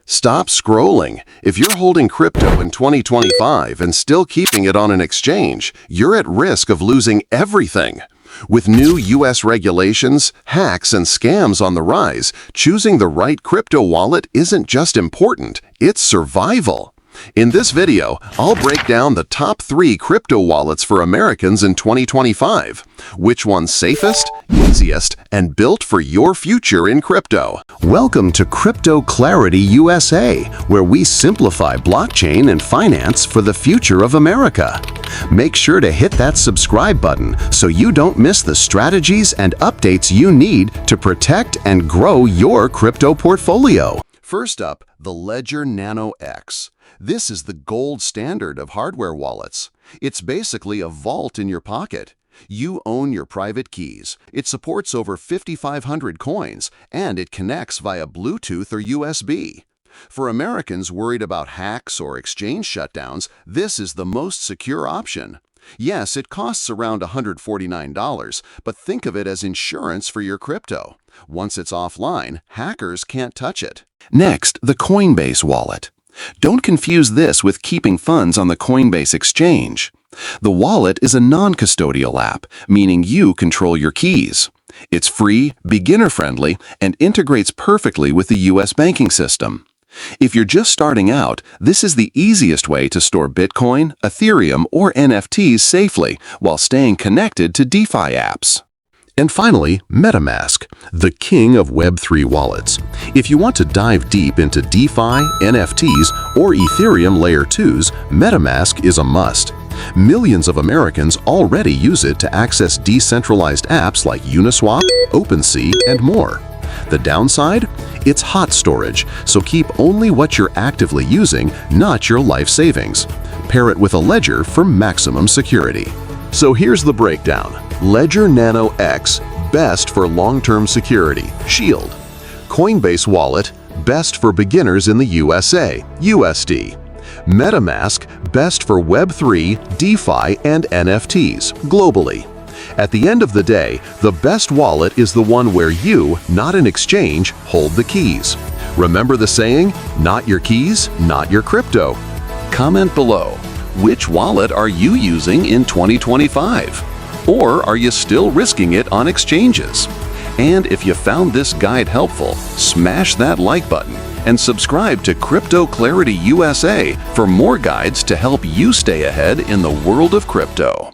Stop scrolling. If you're holding crypto in 2025 and still keeping it on an exchange, you're at risk of losing everything. With new U.S. regulations, hacks, and scams on the rise, choosing the right crypto wallet isn't just important, it's survival. In this video, I'll break down the top 3 crypto wallets for Americans in 2025. Which one's safest, easiest, and built for your future in crypto? Welcome to Crypto Clarity USA, where we simplify blockchain and finance for the future of America. Make sure to hit that subscribe button so you don't miss the strategies and updates you need to protect and grow your crypto portfolio. First up, the Ledger Nano X. This is the gold standard of hardware wallets. It's basically a vault in your pocket. You own your private keys. It supports over 5,500 coins, and it connects via Bluetooth or USB. For Americans worried about hacks or exchange shutdowns, this is the most secure option. Yes, it costs around $149, but think of it as insurance for your crypto. Once it's offline, hackers can't touch it. Next, the Coinbase wallet. Don't confuse this with keeping funds on the Coinbase exchange. The wallet is a non-custodial app, meaning you control your keys. It's free, beginner-friendly, and integrates perfectly with the U.S. banking system. If you're just starting out, this is the easiest way to store Bitcoin, Ethereum, or NFTs safely while staying connected to DeFi apps. And finally, MetaMask, the king of Web3 wallets. If you want to dive deep into DeFi, NFTs, or Ethereum Layer 2s, MetaMask is a must. Millions of Americans already use it to access decentralized apps like Uniswap, OpenSea, and more. The downside? It's hot storage, so keep only what you're actively using, not your life savings. Pair it with a ledger for maximum security. So here's the breakdown. Ledger Nano X, best for long-term security, Shield. Coinbase Wallet, best for beginners in the USA, USD. MetaMask, best for Web3, DeFi, and NFTs, globally. At the end of the day, the best wallet is the one where you, not an exchange, hold the keys. Remember the saying, not your keys, not your crypto. Comment below. Which wallet are you using in 2025? Or are you still risking it on exchanges? And if you found this guide helpful, smash that like button and subscribe to Crypto Clarity USA for more guides to help you stay ahead in the world of crypto.